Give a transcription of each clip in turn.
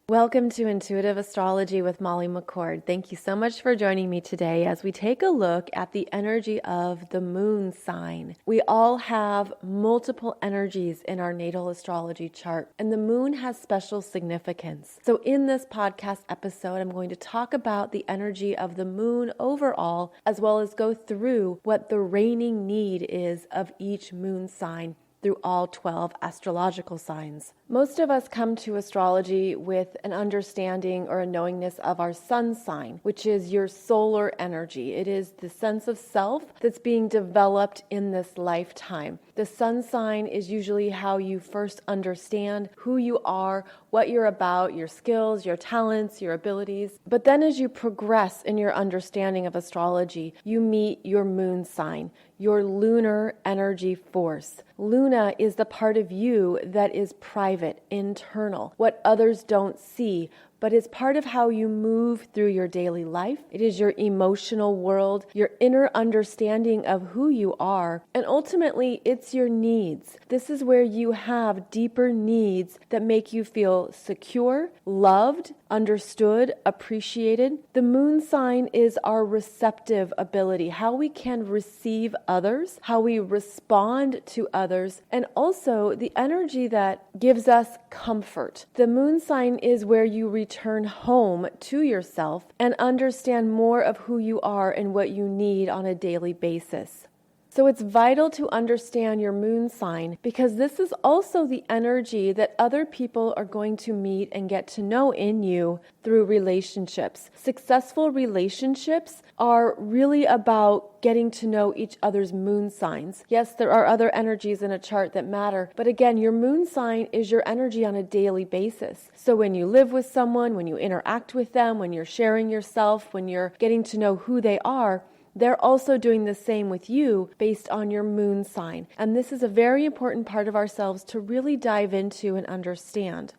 Welcome to Intuitive Astrology with Molly McCord. Thank you so much for joining me today as we take a look at the energy of the moon sign. We all have multiple energies in our natal astrology chart, and the moon has special significance. So in this podcast episode, I'm going to talk about the energy of the moon overall, as well as go through what the reigning need is of each moon sign through all 12 astrological signs. Most of us come to astrology with an understanding or a knowingness of our sun sign, which is your solar energy. It is the sense of self that's being developed in this lifetime. The sun sign is usually how you first understand who you are, what you're about, your skills, your talents, your abilities. But then as you progress in your understanding of astrology, you meet your moon sign, your lunar energy force. Luna is the part of you that is private, internal, what others don't see, but is part of how you move through your daily life. It is your emotional world, your inner understanding of who you are, and ultimately it's your needs. This is where you have deeper needs that make you feel secure, loved, understood, appreciated. The moon sign is our receptive ability, how we can receive others, how we respond to others, and also the energy that gives us comfort. The moon sign is where you return home to yourself and understand more of who you are and what you need on a daily basis. So it's vital to understand your moon sign because this is also the energy that other people are going to meet and get to know in you through relationships. Successful relationships are really about getting to know each other's moon signs. Yes, there are other energies in a chart that matter, but again, your moon sign is your energy on a daily basis. So when you live with someone, when you interact with them, when you're sharing yourself, when you're getting to know who they are, they're also doing the same with you based on your moon sign. And this is a very important part of ourselves to really dive into and understand.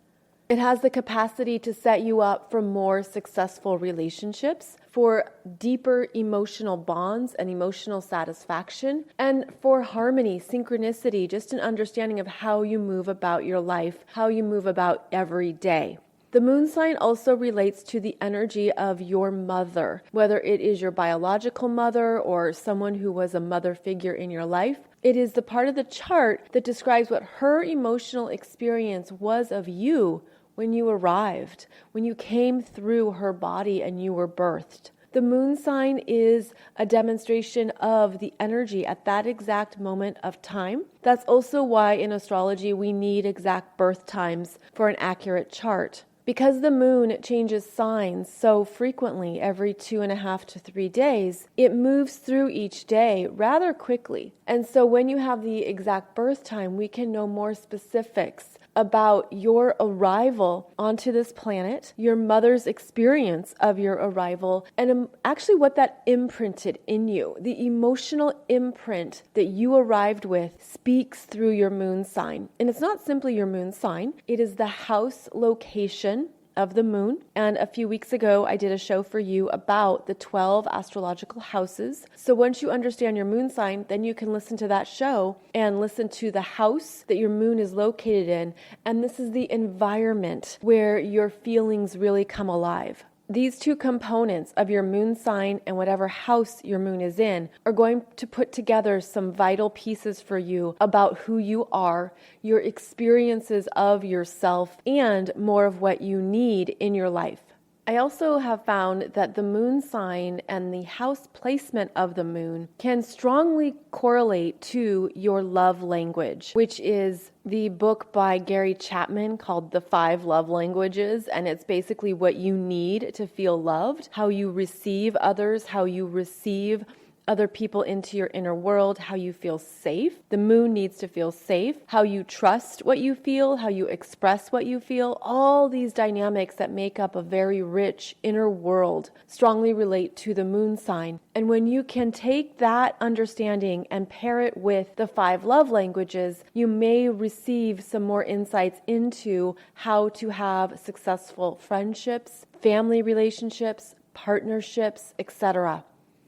It has the capacity to set you up for more successful relationships, for deeper emotional bonds and emotional satisfaction, and for harmony, synchronicity, just an understanding of how you move about your life, how you move about every day. The moon sign also relates to the energy of your mother, whether it is your biological mother or someone who was a mother figure in your life. It is the part of the chart that describes what her emotional experience was of you when you arrived, when you came through her body and you were birthed. The moon sign is a demonstration of the energy at that exact moment of time. That's also why in astrology we need exact birth times for an accurate chart. Because the moon changes signs so frequently every 2.5 to 3 days, it moves through each day rather quickly. And so when you have the exact birth time, we can know more specifics about your arrival onto this planet, your mother's experience of your arrival, and actually what that imprinted in you. The emotional imprint that you arrived with speaks through your moon sign. And it's not simply your moon sign, it is the house location of the moon. And a few weeks ago, I did a show for you about the 12 astrological houses. So once you understand your moon sign, then you can listen to that show and listen to the house that your moon is located in. And this is the environment where your feelings really come alive. These two components of your moon sign and whatever house your moon is in are going to put together some vital pieces for you about who you are, your experiences of yourself, and more of what you need in your life. I also have found that the moon sign and the house placement of the moon can strongly correlate to your love language, which is the book by Gary Chapman called The 5 Love Languages. And it's basically what you need to feel loved, how you receive others, how you receive other people into your inner world, how you feel safe. The moon needs to feel safe, how you trust what you feel, how you express what you feel. All these dynamics that make up a very rich inner world strongly relate to the moon sign. And when you can take that understanding and pair it with the 5 love languages, you may receive some more insights into how to have successful friendships, family relationships, partnerships, etc.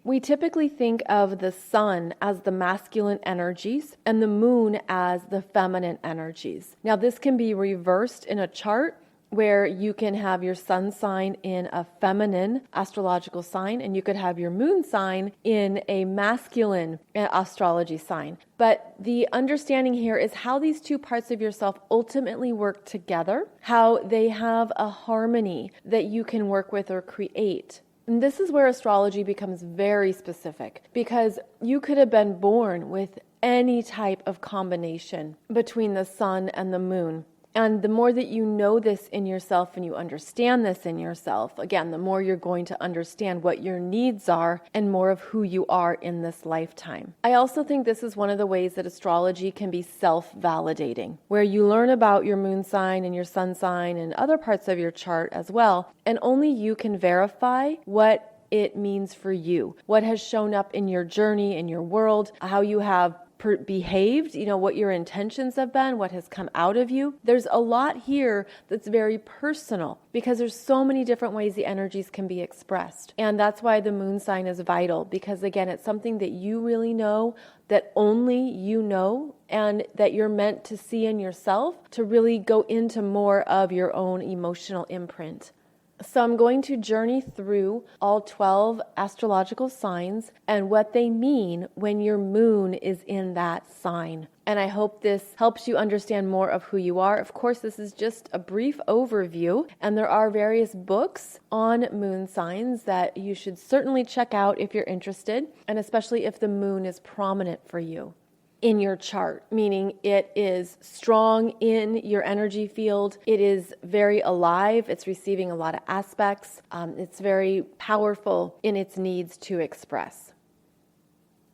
We typically think of the sun as the masculine energies and the moon as the feminine energies. Now, this can be reversed in a chart, where you can have your sun sign in a feminine astrological sign, and you could have your moon sign in a masculine astrology sign. But the understanding here is how these two parts of yourself ultimately work together, how they have a harmony that you can work with or create. And this is where astrology becomes very specific, because you could have been born with any type of combination between the sun and the moon. And the more that you know this in yourself and you understand this in yourself, again, the more you're going to understand what your needs are and more of who you are in this lifetime. I also think this is one of the ways that astrology can be self-validating, where you learn about your moon sign and your sun sign and other parts of your chart as well, and only you can verify what it means for you, what has shown up in your journey, in your world, how you have behaved, what your intentions have been, what has come out of you. There's a lot here that's very personal because there's so many different ways the energies can be expressed. And that's why the moon sign is vital, because again, it's something that you really know, that only you know, and that you're meant to see in yourself to really go into more of your own emotional imprint. So I'm going to journey through all 12 astrological signs and what they mean when your moon is in that sign. And I hope this helps you understand more of who you are. Of course, this is just a brief overview, and there are various books on moon signs that you should certainly check out if you're interested, and especially if the moon is prominent for you in your chart, meaning it is strong in your energy field. It is very alive. It's receiving a lot of aspects. It's very powerful in its needs to express.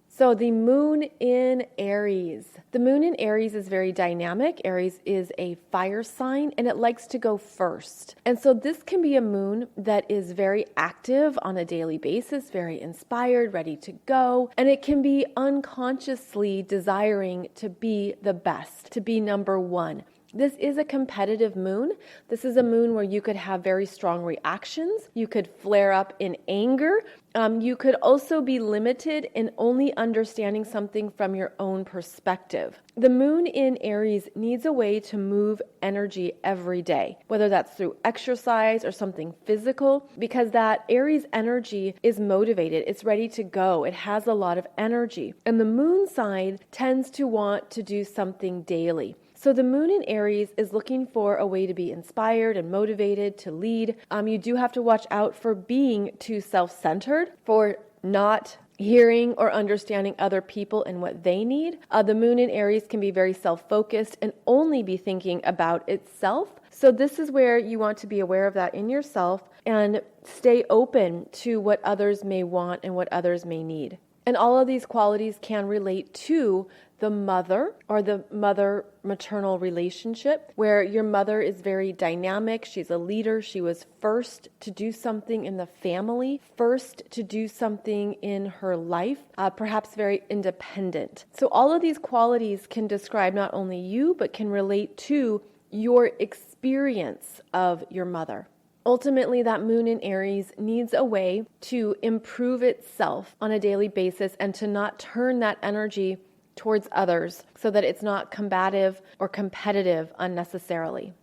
So the moon in Aries. The moon in Aries is very dynamic. Aries is a fire sign and it likes to go first. And so this can be a moon that is very active on a daily basis, very inspired, ready to go. And it can be unconsciously desiring to be the best, to be number one. This is a competitive moon. This is a moon where you could have very strong reactions. You could flare up in anger. You could also be limited in only understanding something from your own perspective. The moon in Aries needs a way to move energy every day, whether that's through exercise or something physical, because that Aries energy is motivated. It's ready to go. It has a lot of energy. And the moon sign tends to want to do something daily. So the moon in Aries is looking for a way to be inspired and motivated to lead. You do have to watch out for being too self-centered, for not hearing or understanding other people and what they need. The moon in Aries can be very self-focused and only be thinking about itself. So this is where you want to be aware of that in yourself and stay open to what others may want and what others may need. And all of these qualities can relate to the mother or the mother-maternal relationship, where your mother is very dynamic. She's a leader. She was first to do something in the family, first to do something in her life, perhaps very independent. So all of these qualities can describe not only you, but can relate to your experience of your mother. Ultimately, that moon in Aries needs a way to improve itself on a daily basis and to not turn that energy towards others so that it's not combative or competitive unnecessarily.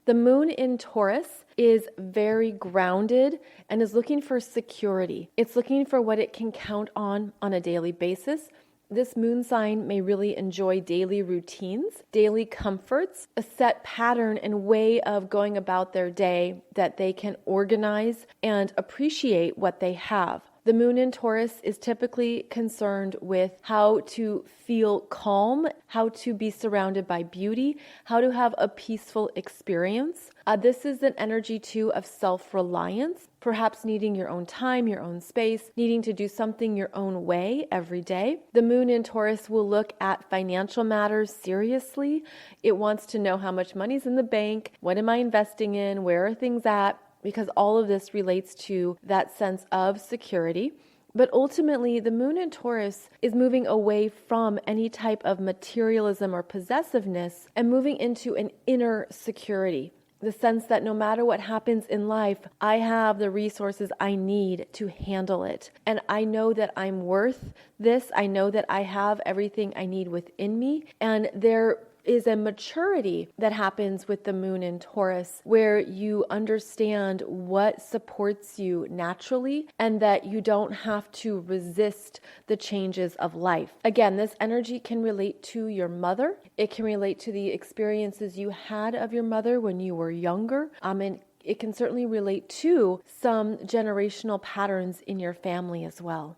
The moon in Taurus is very grounded and is looking for security. It's looking for what it can count on a daily basis. This moon sign may really enjoy daily routines, daily comforts, a set pattern and way of going about their day that they can organize and appreciate what they have. The moon in Taurus is typically concerned with how to feel calm, how to be surrounded by beauty, how to have a peaceful experience. This is an energy too of self-reliance, perhaps needing your own time, your own space, needing to do something your own way every day. The moon in Taurus will look at financial matters seriously. It wants to know how much money's in the bank, what am I investing in, where are things at, because all of this relates to that sense of security. But ultimately, the moon in Taurus is moving away from any type of materialism or possessiveness and moving into an inner security. The sense that no matter what happens in life, I have the resources I need to handle it. And I know that I'm worth this. I know that I have everything I need within me. And there is a maturity that happens with the moon in Taurus, where you understand what supports you naturally and that you don't have to resist the changes of life. Again, this energy can relate to your mother. It can relate to the experiences you had of your mother when you were younger. And it can certainly relate to some generational patterns in your family as well.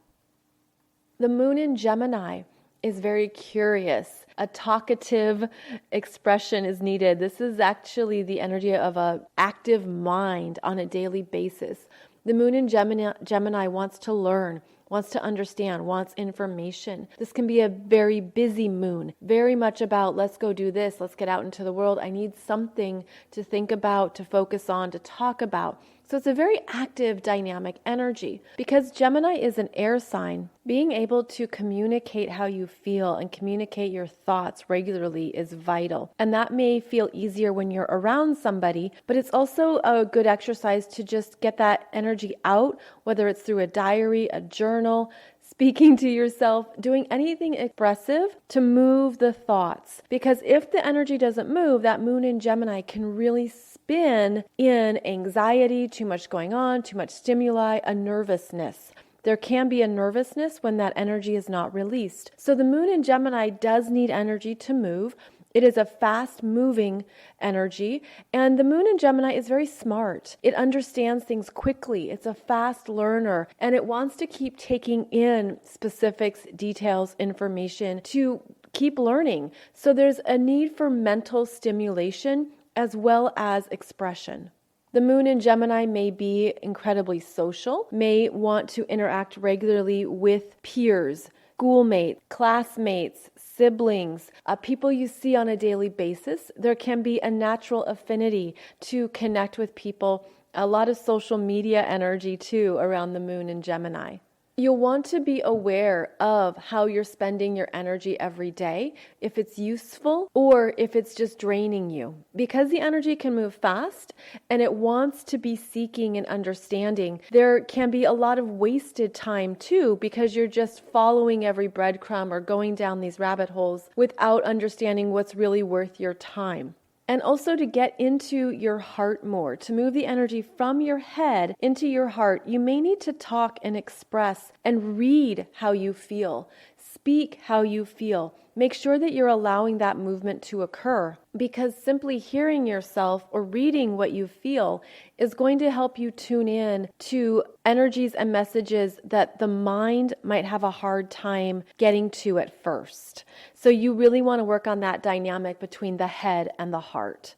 The moon in Gemini is very curious. A talkative expression is needed. This is actually the energy of an active mind on a daily basis. The moon in Gemini wants to learn, wants to understand, wants information. This can be a very busy moon, very much about let's go do this, let's get out into the world. I need something to think about, to focus on, to talk about. So it's a very active, dynamic energy. Because Gemini is an air sign, being able to communicate how you feel and communicate your thoughts regularly is vital. And that may feel easier when you're around somebody, but it's also a good exercise to just get that energy out, whether it's through a diary, a journal, speaking to yourself, doing anything expressive to move the thoughts. Because if the energy doesn't move, that moon in Gemini can really spin in anxiety, too much going on, too much stimuli, a nervousness. There can be a nervousness when that energy is not released. So the moon in Gemini does need energy to move. It is a fast-moving energy, and the moon in Gemini is very smart. It understands things quickly. It's a fast learner, and it wants to keep taking in specifics, details, information to keep learning. So there's a need for mental stimulation as well as expression. The moon in Gemini may be incredibly social, may want to interact regularly with peers, schoolmates, classmates, siblings, people you see on a daily basis. There can be a natural affinity to connect with people, a lot of social media energy too around the moon in Gemini. You'll want to be aware of how you're spending your energy every day, if it's useful or if it's just draining you. Because the energy can move fast and it wants to be seeking and understanding, there can be a lot of wasted time too, because you're just following every breadcrumb or going down these rabbit holes without understanding what's really worth your time. And also to get into your heart more, to move the energy from your head into your heart, you may need to talk and express and read how you feel. Speak how you feel. Make sure that you're allowing that movement to occur, because simply hearing yourself or reading what you feel is going to help you tune in to energies and messages that the mind might have a hard time getting to at first. So you really want to work on that dynamic between the head and the heart.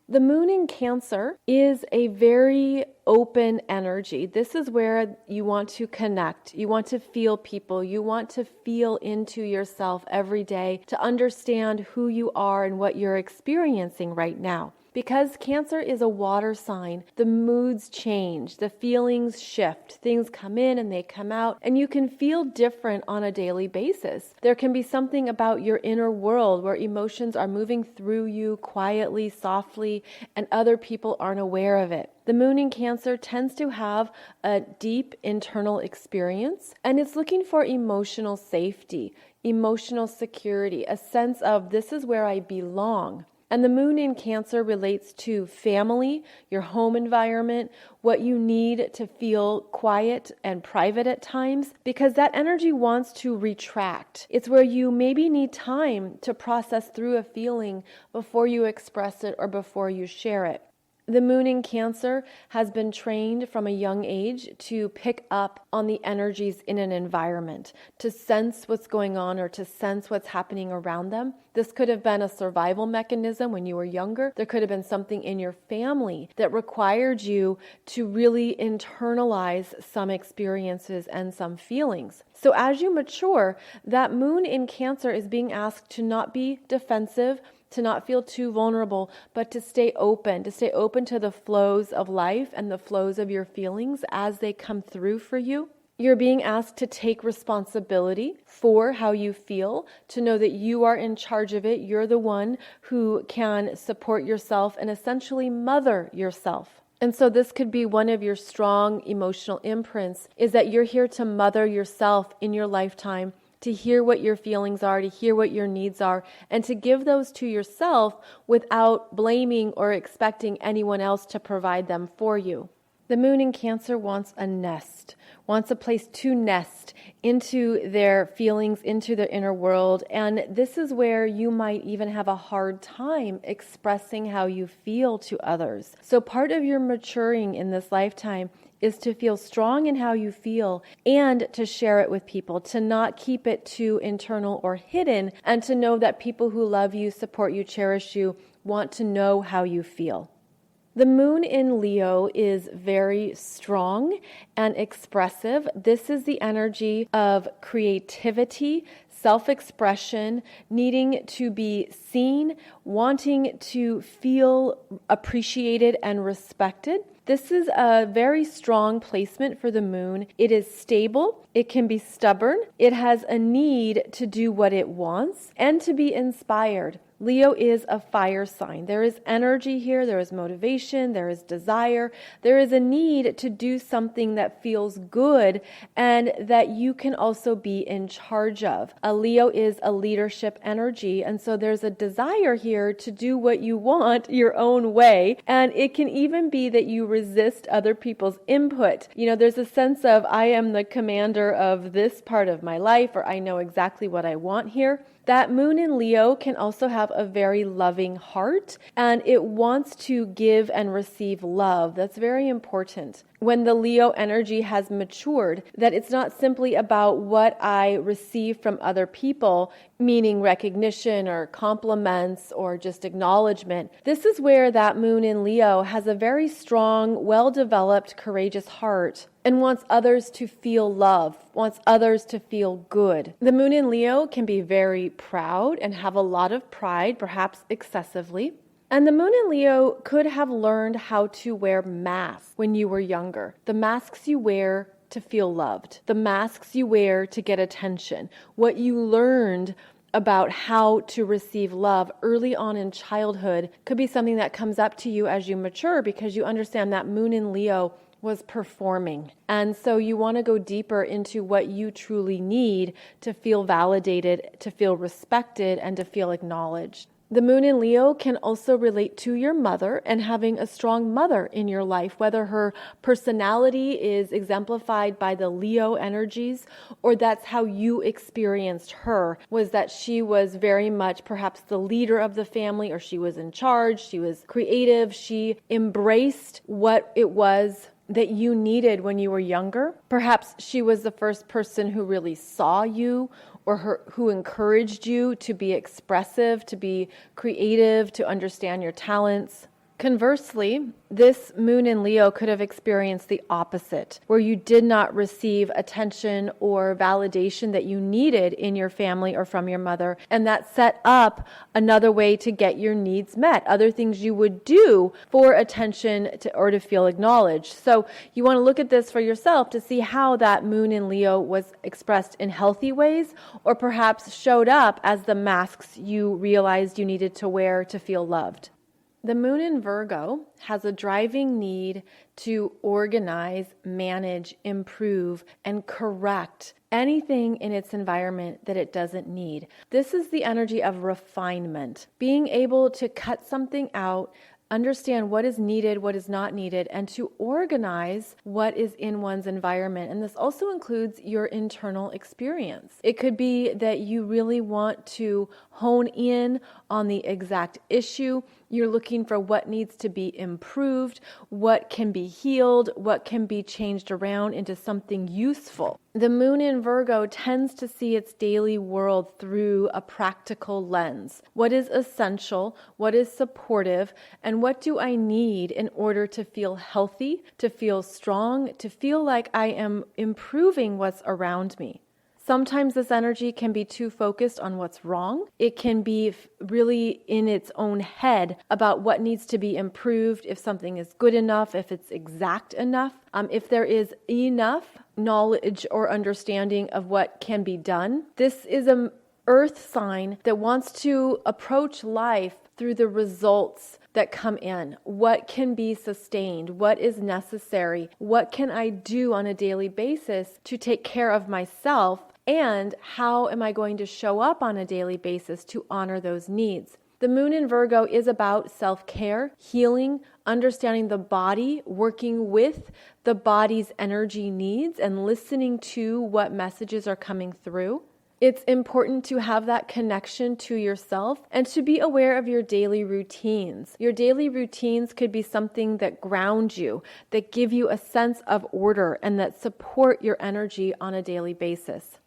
The moon in Cancer is a very open energy. This is where you want to connect. You want to feel people. You want to feel into yourself every day to understand who you are and what you're experiencing right now. Because Cancer is a water sign, the moods change, the feelings shift, things come in and they come out, and you can feel different on a daily basis. There can be something about your inner world where emotions are moving through you quietly, softly, and other people aren't aware of it. The moon in Cancer tends to have a deep internal experience, and it's looking for emotional safety, emotional security, a sense of this is where I belong. And the moon in Cancer relates to family, your home environment, what you need to feel quiet and private at times, because that energy wants to retract. It's where you maybe need time to process through a feeling before you express it or before you share it. The moon in Cancer has been trained from a young age to pick up on the energies in an environment, to sense what's going on or to sense what's happening around them. This could have been a survival mechanism when you were younger. There could have been something in your family that required you to really internalize some experiences and some feelings. So as you mature, that moon in Cancer is being asked to not be defensive, to not feel too vulnerable, but to stay open to the flows of life and the flows of your feelings as they come through for you. You're being asked to take responsibility for how you feel, to know that you are in charge of it. You're the one who can support yourself and essentially mother yourself. And so this could be one of your strong emotional imprints, is that you're here to mother yourself in your lifetime to hear what your feelings are, to hear what your needs are, and to give those to yourself without blaming or expecting anyone else to provide them for you. The moon in Cancer wants a nest, wants a place to nest into their feelings, into their inner world. And this is where you might even have a hard time expressing how you feel to others. So part of your maturing in this lifetime is to feel strong in how you feel and to share it with people, to not keep it too internal or hidden, and to know that people who love you, support you, cherish you, want to know how you feel. The moon in Leo is very strong and expressive. This is the energy of creativity, self-expression, needing to be seen, wanting to feel appreciated and respected. This is a very strong placement for the moon. It is stable, it can be stubborn, it has a need to do what it wants and to be inspired. Leo is a fire sign. There is energy here, there is motivation, there is desire, there is a need to do something that feels good and that you can also be in charge of. A Leo is a leadership energy, and so there's a desire here to do what you want your own way, and it can even be that you resist other people's input. There's a sense of, I am the commander of this part of my life, or I know exactly what I want here. That moon in Leo can also have a very loving heart, and it wants to give and receive love. That's very important. When the Leo energy has matured, that it's not simply about what I receive from other people, meaning recognition or compliments or just acknowledgement. This is where that moon in Leo has a very strong, well-developed, courageous heart and wants others to feel love, wants others to feel good. The moon in Leo can be very proud and have a lot of pride, perhaps excessively. And the moon in Leo could have learned how to wear masks when you were younger. The masks you wear to feel loved, the masks you wear to get attention, what you learned about how to receive love early on in childhood could be something that comes up to you as you mature, because you understand that moon in Leo was performing. And so you want to go deeper into what you truly need to feel validated, to feel respected, and to feel acknowledged. The moon in Leo can also relate to your mother and having a strong mother in your life, whether her personality is exemplified by the Leo energies or that's how you experienced her, was that she was very much perhaps the leader of the family, or she was in charge, she was creative, she embraced what it was that you needed when you were younger. Perhaps she was the first person who really saw you, or who encouraged you to be expressive, to be creative, to understand your talents. Conversely, this moon in Leo could have experienced the opposite, where you did not receive attention or validation that you needed in your family or from your mother, and that set up another way to get your needs met, other things you would do for attention or to feel acknowledged. So you want to look at this for yourself to see how that moon in Leo was expressed in healthy ways, or perhaps showed up as the masks you realized you needed to wear to feel loved. The moon in Virgo has a driving need to organize, manage, improve, and correct anything in its environment that it doesn't need. This is the energy of refinement, being able to cut something out, understand what is needed, what is not needed, and to organize what is in one's environment. And this also includes your internal experience. It could be that you really want to hone in on the exact issue. You're looking for what needs to be improved, what can be healed, what can be changed around into something useful. The moon in Virgo tends to see its daily world through a practical lens. What is essential? What is supportive? And what do I need in order to feel healthy, to feel strong, to feel like I am improving what's around me? Sometimes this energy can be too focused on what's wrong. It can be really in its own head about what needs to be improved, if something is good enough, if it's exact enough, if there is enough knowledge or understanding of what can be done. This is an earth sign that wants to approach life through the results that come in. What can be sustained? What is necessary? What can I do on a daily basis to take care of myself And how am I going to show up on a daily basis to honor those needs? The moon in Virgo is about self-care, healing, understanding the body, working with the body's energy needs, and listening to what messages are coming through. It's important to have that connection to yourself and to be aware of your daily routines. Your daily routines could be something that ground you, that give you a sense of order, and that support your energy on a daily basis.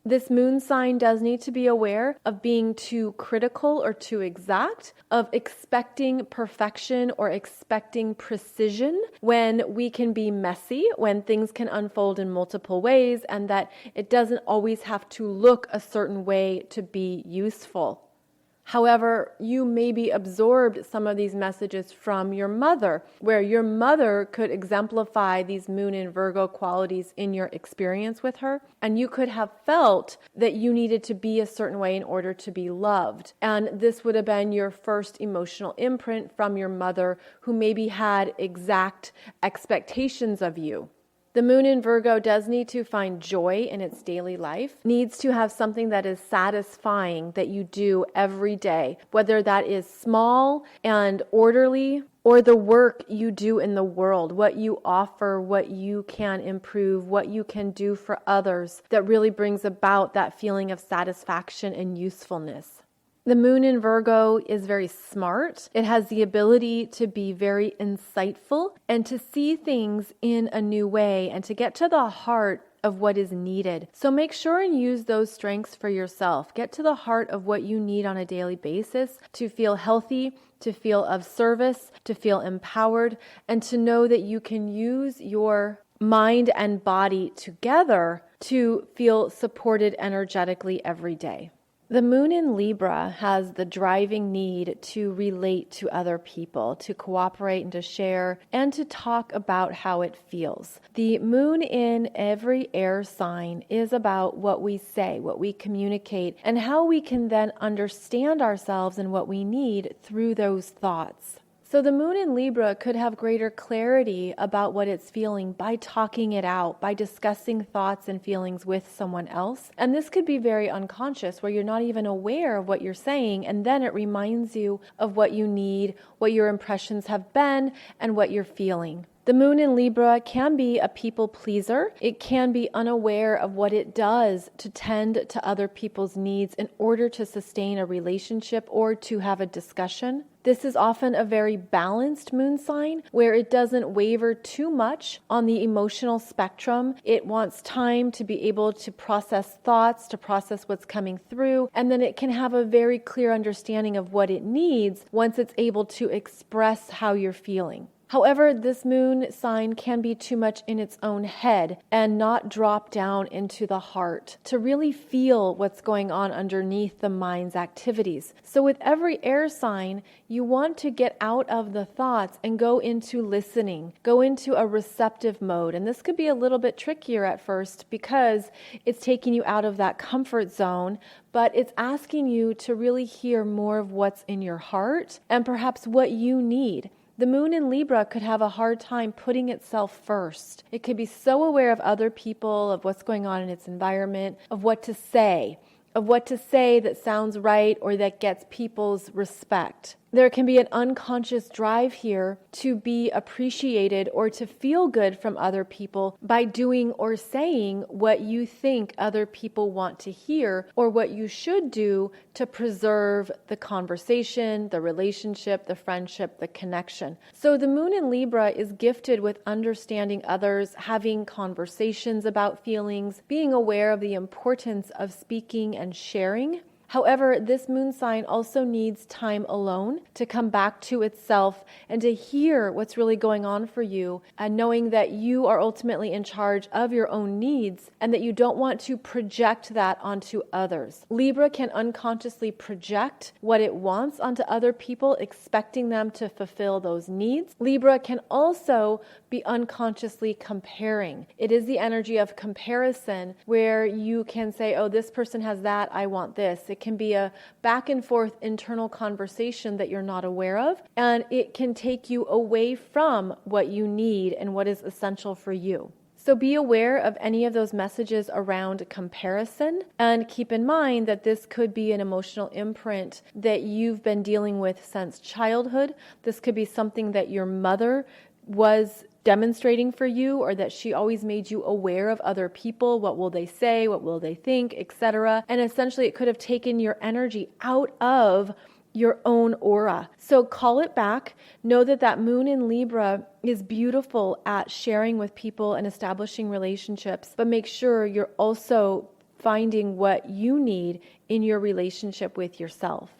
This moon sign does need to be aware of being too critical or too exact, of expecting perfection or expecting precision when we can be messy, when things can unfold in multiple ways, and that it doesn't always have to look a certain way to be useful. However, you maybe absorbed some of these messages from your mother, where your mother could exemplify these moon and Virgo qualities in your experience with her, and you could have felt that you needed to be a certain way in order to be loved. And this would have been your first emotional imprint from your mother, who maybe had exact expectations of you. The moon in Virgo does need to find joy in its daily life, needs to have something that is satisfying that you do every day, whether that is small and orderly or the work you do in the world, what you offer, what you can improve, what you can do for others that really brings about that feeling of satisfaction and usefulness. The moon in Virgo is very smart. It has the ability to be very insightful and to see things in a new way and to get to the heart of what is needed. So make sure and use those strengths for yourself. Get to the heart of what you need on a daily basis to feel healthy, to feel of service, to feel empowered, and to know that you can use your mind and body together to feel supported energetically every day. The moon in Libra has the driving need to relate to other people, to cooperate and to share, and to talk about how it feels. The moon in every air sign is about what we say, what we communicate, and how we can then understand ourselves and what we need through those thoughts. So the moon in Libra could have greater clarity about what it's feeling by talking it out, by discussing thoughts and feelings with someone else. And this could be very unconscious, where you're not even aware of what you're saying, and then it reminds you of what you need, what your impressions have been, and what you're feeling. The moon in Libra can be a people pleaser. It can be unaware of what it does to tend to other people's needs in order to sustain a relationship or to have a discussion. This is often a very balanced moon sign where it doesn't waver too much on the emotional spectrum. It wants time to be able to process thoughts, to process what's coming through, and then it can have a very clear understanding of what it needs once it's able to express how you're feeling. However, this moon sign can be too much in its own head and not drop down into the heart to really feel what's going on underneath the mind's activities. So with every air sign, you want to get out of the thoughts and go into listening, go into a receptive mode. And this could be a little bit trickier at first because it's taking you out of that comfort zone, but it's asking you to really hear more of what's in your heart and perhaps what you need. The moon in Libra could have a hard time putting itself first. It could be so aware of other people, of what's going on in its environment, of what to say that sounds right or that gets people's respect. There can be an unconscious drive here to be appreciated or to feel good from other people by doing or saying what you think other people want to hear or what you should do to preserve the conversation, the relationship, the friendship, the connection. So the moon in Libra is gifted with understanding others, having conversations about feelings, being aware of the importance of speaking and sharing. However, this moon sign also needs time alone to come back to itself and to hear what's really going on for you, and knowing that you are ultimately in charge of your own needs and that you don't want to project that onto others. Libra can unconsciously project what it wants onto other people, expecting them to fulfill those needs. Libra can also be unconsciously comparing. It is the energy of comparison where you can say, oh, this person has that, I want this. It can be a back and forth internal conversation that you're not aware of, and it can take you away from what you need and what is essential for you. So be aware of any of those messages around comparison, and keep in mind that this could be an emotional imprint that you've been dealing with since childhood. This could be something that your mother was demonstrating for you, or that she always made you aware of other people. What will they say? What will they think? Etc. And essentially it could have taken your energy out of your own aura. So call it back. Know that that moon in Libra is beautiful at sharing with people and establishing relationships, but make sure you're also finding what you need in your relationship with yourself.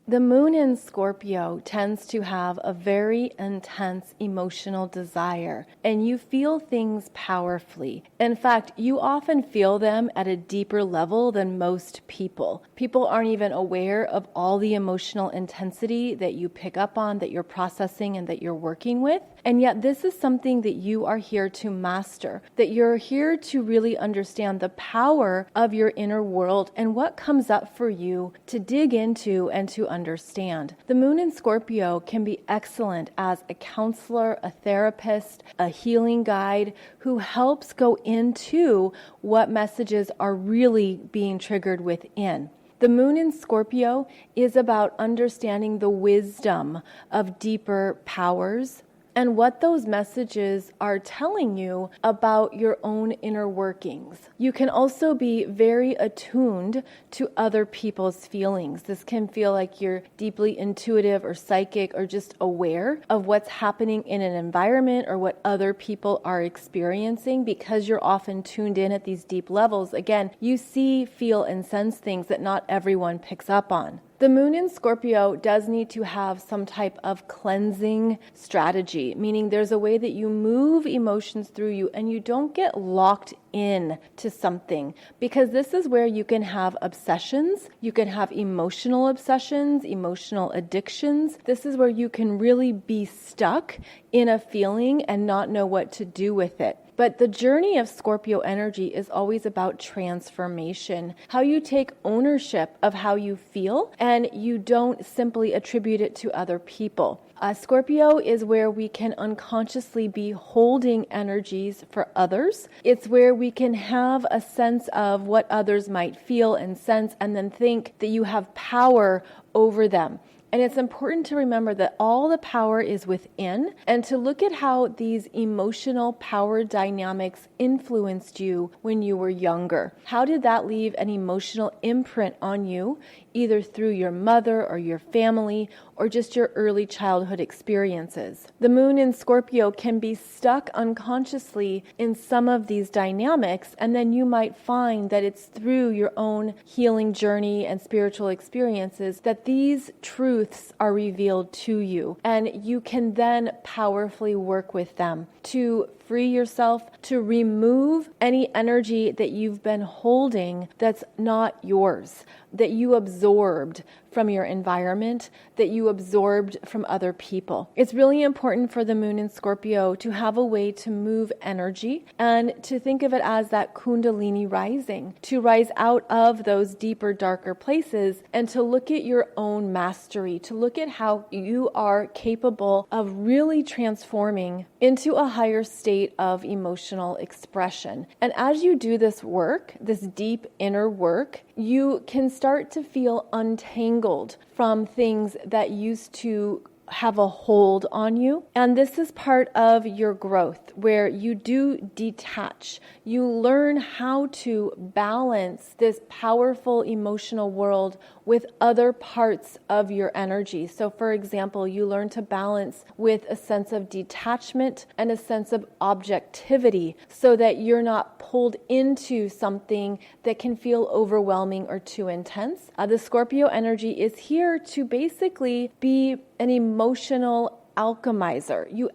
The moon in Scorpio tends to have a very intense emotional desire, and you feel things powerfully. In fact, you often feel them at a deeper level than most people. People aren't even aware of all the emotional intensity that you pick up on, that you're processing, and that you're working with. And yet this is something that you are here to master, that you're here to really understand the power of your inner world and what comes up for you to dig into and to understand. The moon in Scorpio can be excellent as a counselor, a therapist, a healing guide who helps go into what messages are really being triggered within. The moon in Scorpio is about understanding the wisdom of deeper powers and what those messages are telling you about your own inner workings. You can also be very attuned to other people's feelings. This can feel like you're deeply intuitive or psychic or just aware of what's happening in an environment or what other people are experiencing because you're often tuned in at these deep levels. Again, you see, feel, and sense things that not everyone picks up on. The moon in Scorpio does need to have some type of cleansing strategy, meaning there's a way that you move emotions through you and you don't get locked in to something, because this is where you can have obsessions, you can have emotional obsessions, emotional addictions. This is where you can really be stuck in a feeling and not know what to do with it. But the journey of Scorpio energy is always about transformation, how you take ownership of how you feel and you don't simply attribute it to other people. Scorpio is where we can unconsciously be holding energies for others. It's where we can have a sense of what others might feel and sense and then think that you have power over them. And it's important to remember that all the power is within, and to look at how these emotional power dynamics influenced you when you were younger. How did that leave an emotional imprint on you, either through your mother or your family or just your early childhood experiences? The moon in Scorpio can be stuck unconsciously in some of these dynamics, and then you might find that it's through your own healing journey and spiritual experiences that these truths are revealed to you, and you can then powerfully work with them to free yourself, to remove any energy that you've been holding that's not yours, that you absorbed from your environment, that you absorbed from other people. It's really important for the moon in Scorpio to have a way to move energy and to think of it as that Kundalini rising, to rise out of those deeper, darker places and to look at your own mastery, to look at how you are capable of really transforming into a higher state of emotional expression. And as you do this work, this deep inner work, you can start to feel untangled from things that used to have a hold on you. And this is part of your growth where you do detach. You learn how to balance this powerful emotional world with other parts of your energy. So for example, you learn to balance with a sense of detachment and a sense of objectivity so that you're not pulled into something that can feel overwhelming or too intense. The Scorpio energy is here to basically be an emotional alchemizer. You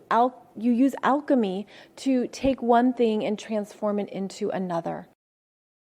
use alchemy to take one thing and transform it into another.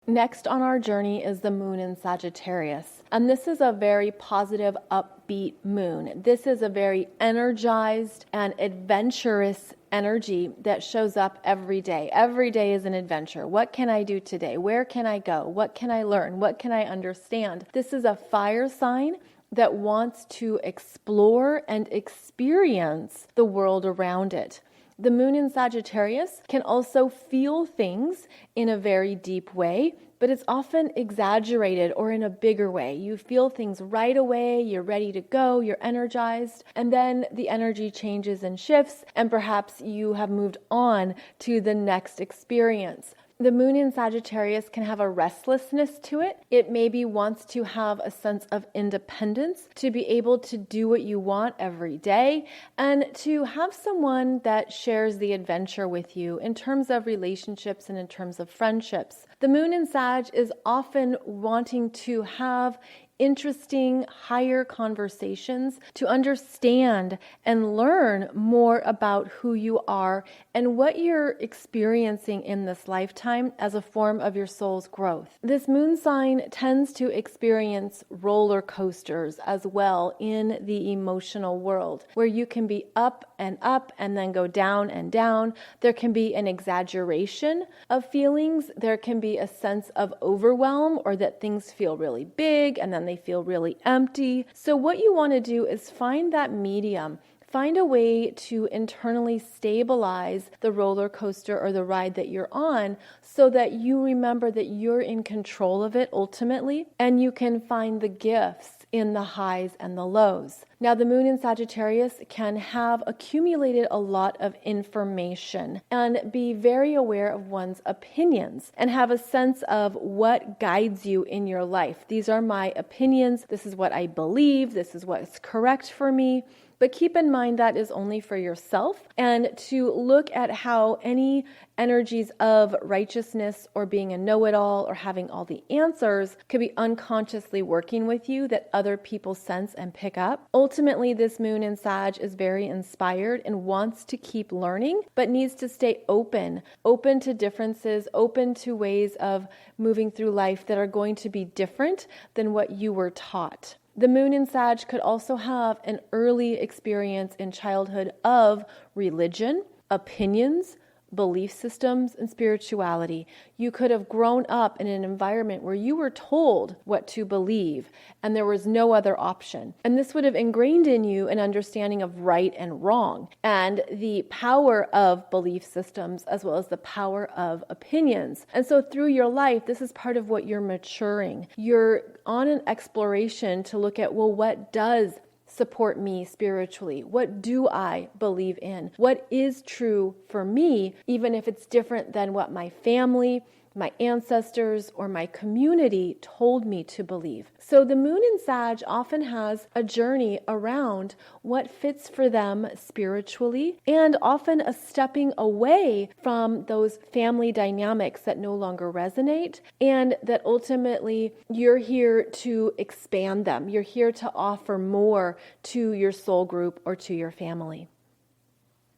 Next on our journey is the moon in Sagittarius. And this is a very positive, upbeat moon. This is a very energized and adventurous energy that shows up every day. Every day is an adventure. What can I do today? Where can I go? What can I learn? What can I understand? This is a fire sign that wants to explore and experience the world around it. The moon in Sagittarius can also feel things in a very deep way, but it's often exaggerated or in a bigger way. You feel things right away, you're ready to go, you're energized, and then the energy changes and shifts, and perhaps you have moved on to the next experience. The moon in Sagittarius can have a restlessness to it. It maybe wants to have a sense of independence, to be able to do what you want every day, and to have someone that shares the adventure with you in terms of relationships and in terms of friendships. The moon in Sag is often wanting to have interesting, higher conversations to understand and learn more about who you are and what you're experiencing in this lifetime as a form of your soul's growth. This moon sign tends to experience roller coasters as well in the emotional world, where you can be up and then go down and down. There can be an exaggeration of feelings. There can be a sense of overwhelm, or that things feel really big and then they feel really empty. So what you want to do is find that medium. Find a way to internally stabilize the roller coaster or the ride that you're on, so that you remember that you're in control of it ultimately, and you can find the gifts in the highs and the lows. Now, the moon in Sagittarius can have accumulated a lot of information and be very aware of one's opinions and have a sense of what guides you in your life. These are my opinions. This is what I believe. This is what's correct for me. But keep in mind that is only for yourself, and to look at how any energies of righteousness or being a know-it-all or having all the answers could be unconsciously working with you that other people sense and pick up. Ultimately, this moon in Sag is very inspired and wants to keep learning, but needs to stay open to differences, open to ways of moving through life that are going to be different than what you were taught. The moon in Sag could also have an early experience in childhood of religion, opinions, belief systems, and spirituality. You could have grown up in an environment where you were told what to believe and there was no other option. And this would have ingrained in you an understanding of right and wrong and the power of belief systems as well as the power of opinions. And so through your life, this is part of what you're maturing. You're on an exploration to look at, well, what does support me spiritually? What do I believe in? What is true for me, even if it's different than what my family, my ancestors, or my community told me to believe? So the moon in Sag often has a journey around what fits for them spiritually, and often a stepping away from those family dynamics that no longer resonate, and that ultimately you're here to expand them. You're here to offer more to your soul group or to your family.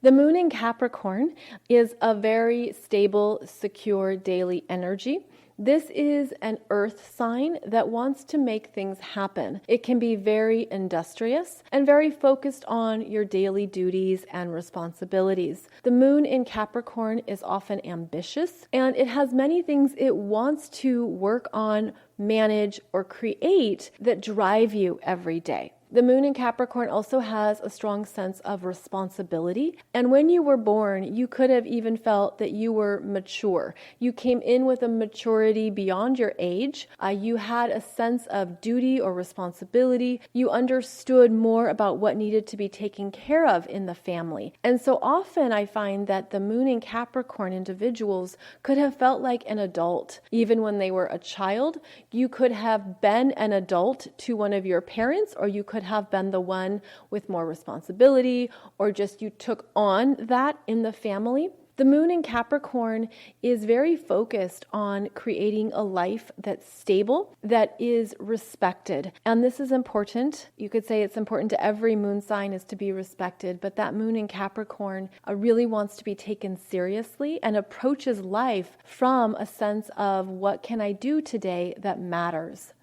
The moon in Capricorn is a very stable, secure daily energy. This is an earth sign that wants to make things happen. It can be very industrious and very focused on your daily duties and responsibilities. The moon in Capricorn is often ambitious, and it has many things it wants to work on, manage, or create that drive you every day. The moon in Capricorn also has a strong sense of responsibility. And when you were born, you could have even felt that you were mature. You came in with a maturity beyond your age. You had a sense of duty or responsibility. You understood more about what needed to be taken care of in the family. And so often I find that the moon in Capricorn individuals could have felt like an adult. Even when they were a child, you could have been an adult to one of your parents, or you could have been the one with more responsibility, or just you took on that in the family. The moon in Capricorn is very focused on creating a life that's stable, that is respected. And this is important. You could say it's important to every moon sign is to be respected, but that moon in Capricorn really wants to be taken seriously and approaches life from a sense of what can I do today that matters.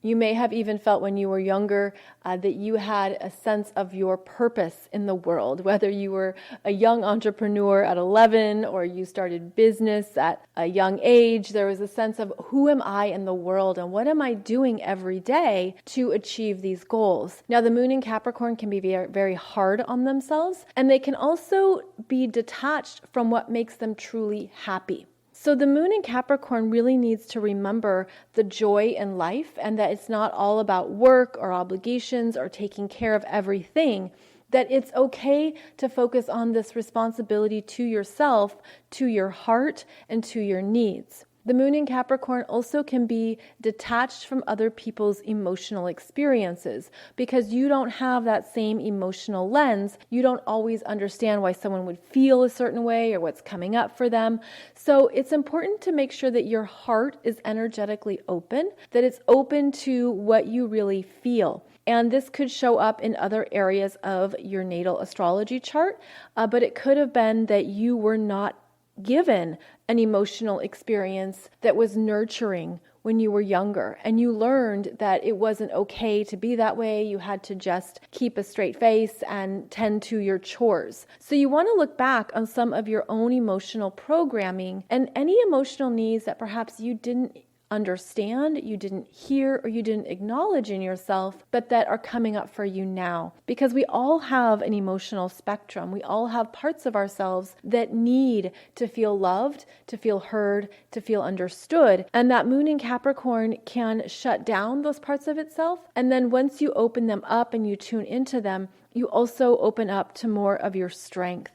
You may have even felt when you were younger that you had a sense of your purpose in the world, whether you were a young entrepreneur at 11 or you started business at a young age. There was a sense of who am I in the world and what am I doing every day to achieve these goals. Now, the moon in Capricorn can be very, very hard on themselves, and they can also be detached from what makes them truly happy. So the moon in Capricorn really needs to remember the joy in life and that it's not all about work or obligations or taking care of everything, that it's okay to focus on this responsibility to yourself, to your heart, and to your needs. The moon in Capricorn also can be detached from other people's emotional experiences because you don't have that same emotional lens. You don't always understand why someone would feel a certain way or what's coming up for them. So it's important to make sure that your heart is energetically open, that it's open to what you really feel. And this could show up in other areas of your natal astrology chart, but it could have been that you were not given an emotional experience that was nurturing when you were younger, and you learned that it wasn't okay to be that way. You had to just keep a straight face and tend to your chores. So you want to look back on some of your own emotional programming and any emotional needs that perhaps you didn't understand, you didn't hear, or you didn't acknowledge in yourself, but that are coming up for you now. Because we all have an emotional spectrum. We all have parts of ourselves that need to feel loved, to feel heard, to feel understood. And that moon in Capricorn can shut down those parts of itself. And then once you open them up and you tune into them, you also open up to more of your strength.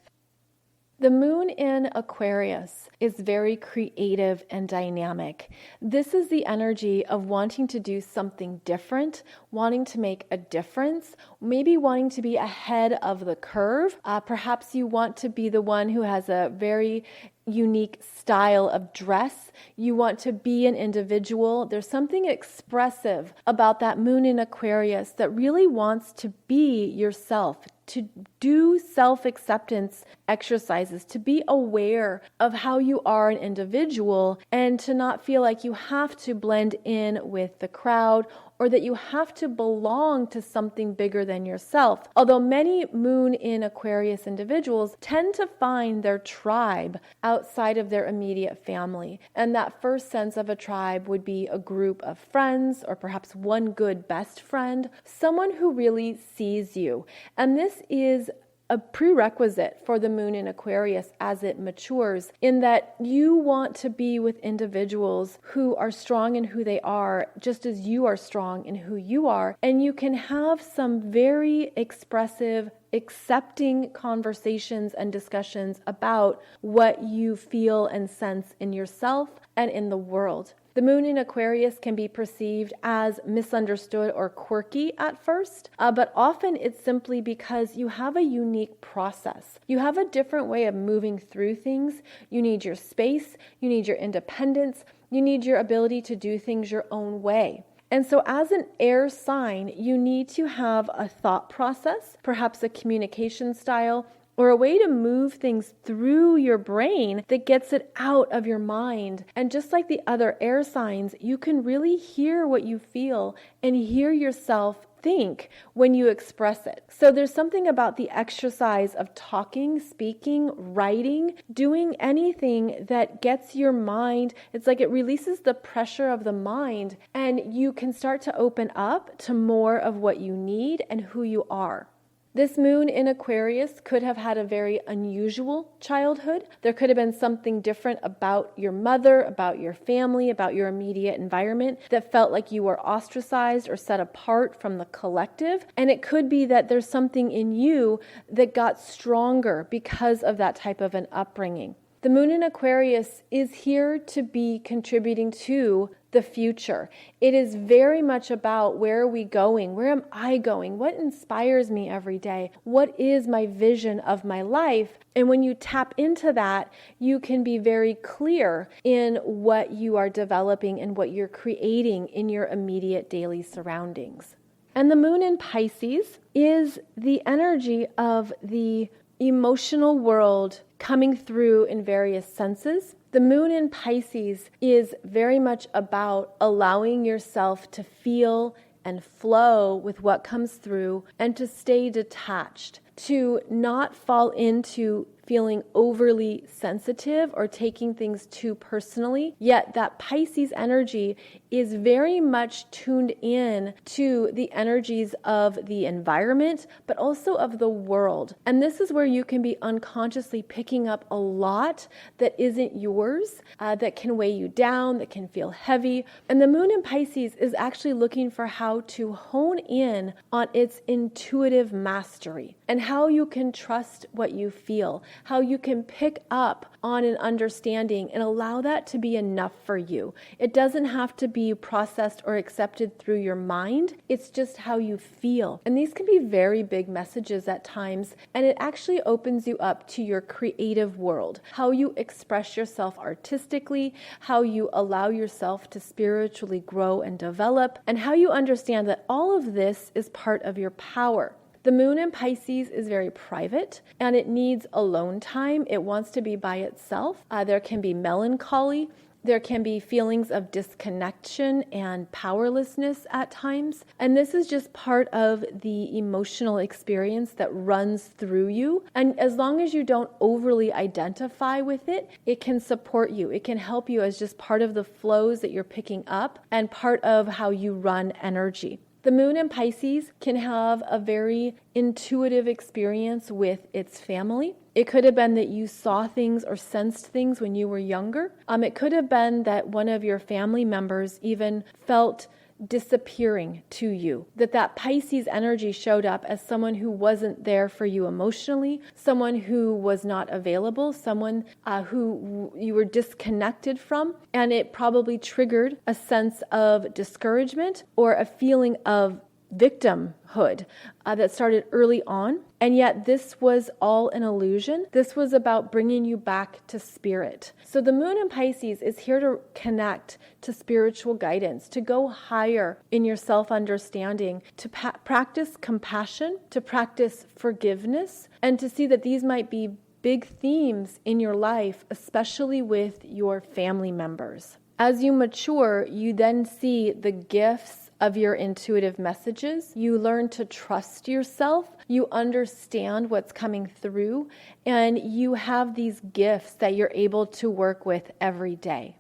The moon in Aquarius is very creative and dynamic. This is the energy of wanting to do something different, wanting to make a difference, maybe wanting to be ahead of the curve. Perhaps you want to be the one who has a very unique style of dress. You want to be an individual. There's something expressive about that moon in Aquarius that really wants to be yourself, to do self-acceptance exercises, to be aware of how you are an individual and to not feel like you have to blend in with the crowd or that you have to belong to something bigger than yourself. Although many moon in Aquarius individuals tend to find their tribe outside of their immediate family. And that first sense of a tribe would be a group of friends or perhaps one good best friend, someone who really sees you. And this is a prerequisite for the moon in Aquarius as it matures, in that you want to be with individuals who are strong in who they are, just as you are strong in who you are. And you can have some very expressive, accepting conversations and discussions about what you feel and sense in yourself and in the world. The moon in Aquarius can be perceived as misunderstood or quirky at first, but often it's simply because you have a unique process. You have a different way of moving through things. You need your space, you need your independence, you need your ability to do things your own way. And so as an air sign, you need to have a thought process, perhaps a communication style, or a way to move things through your brain that gets it out of your mind. And just like the other air signs, you can really hear what you feel and hear yourself think when you express it. So there's something about the exercise of talking, speaking, writing, doing anything that gets your mind. It's like it releases the pressure of the mind and you can start to open up to more of what you need and who you are. This moon in Aquarius could have had a very unusual childhood. There could have been something different about your mother, about your family, about your immediate environment that felt like you were ostracized or set apart from the collective. And it could be that there's something in you that got stronger because of that type of an upbringing. The moon in Aquarius is here to be contributing to the future. It is very much about where are we going? Where am I going? What inspires me every day? What is my vision of my life? And when you tap into that, you can be very clear in what you are developing and what you're creating in your immediate daily surroundings. And the moon in Pisces is the energy of the emotional world coming through in various senses. The moon in Pisces is very much about allowing yourself to feel and flow with what comes through and to stay detached, to not fall into feeling overly sensitive or taking things too personally. Yet that Pisces energy is very much tuned in to the energies of the environment, but also of the world. And this is where you can be unconsciously picking up a lot that isn't yours, that can weigh you down, that can feel heavy. And the moon in Pisces is actually looking for how to hone in on its intuitive mastery and how you can trust what you feel, how you can pick up on an understanding and allow that to be enough for you. It doesn't have to be processed or accepted through your mind. It's just how you feel. And these can be very big messages at times, and it actually opens you up to your creative world, how you express yourself artistically, how you allow yourself to spiritually grow and develop, and how you understand that all of this is part of your power. The moon in Pisces is very private and it needs alone time. It wants to be by itself. There can be melancholy. There can be feelings of disconnection and powerlessness at times. And this is just part of the emotional experience that runs through you. And as long as you don't overly identify with it, it can support you. It can help you as just part of the flows that you're picking up and part of how you run energy. The moon in Pisces can have a very intuitive experience with its family. It could have been that you saw things or sensed things when you were younger. It could have been that one of your family members even felt disappearing to you, that Pisces energy showed up as someone who wasn't there for you emotionally, someone who was not available, someone who you were disconnected from, and it probably triggered a sense of discouragement or a feeling of victimhood that started early on. And yet this was all an illusion. This was about bringing you back to spirit. So the moon in Pisces is here to connect to spiritual guidance, to go higher in your self-understanding, to practice compassion, to practice forgiveness, and to see that these might be big themes in your life, especially with your family members. As you mature, you then see the gifts of your intuitive messages. You learn to trust yourself. You understand what's coming through, and you have these gifts that you're able to work with every day.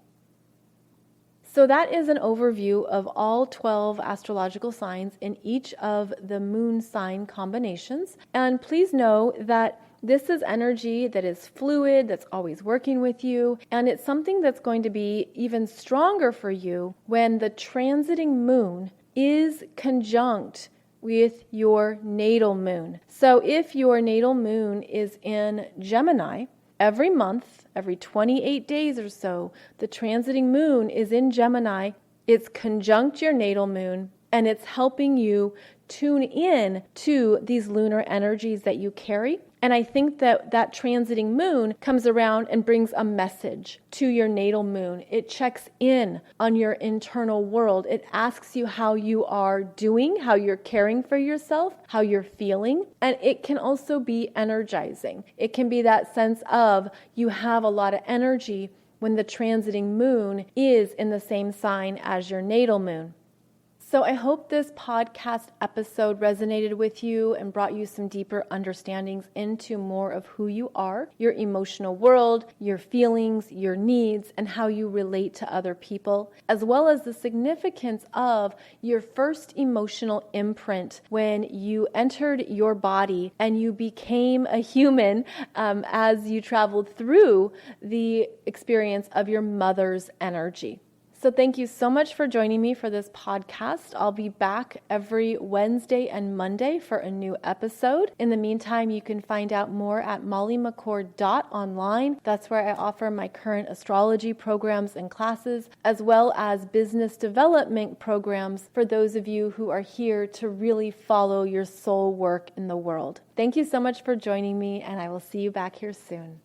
So that is an overview of all 12 astrological signs in each of the moon sign combinations. And please know that this is energy that is fluid, that's always working with you, and it's something that's going to be even stronger for you when the transiting moon is conjunct with your natal moon. So if your natal moon is in Gemini, every month, every 28 days or so, the transiting moon is in Gemini. It's conjunct your natal moon, and it's helping you tune in to these lunar energies that you carry. And I think that transiting moon comes around and brings a message to your natal moon. It checks in on your internal world. It asks you how you are doing, how you're caring for yourself, how you're feeling. And it can also be energizing. It can be that sense of you have a lot of energy when the transiting moon is in the same sign as your natal moon. So I hope this podcast episode resonated with you and brought you some deeper understandings into more of who you are, your emotional world, your feelings, your needs, and how you relate to other people, as well as the significance of your first emotional imprint when you entered your body and you became a human as you traveled through the experience of your mother's energy. So thank you so much for joining me for this podcast. I'll be back every Wednesday and Monday for a new episode. In the meantime, you can find out more at mollymccord.online. That's where I offer my current astrology programs and classes, as well as business development programs for those of you who are here to really follow your soul work in the world. Thank you so much for joining me, and I will see you back here soon.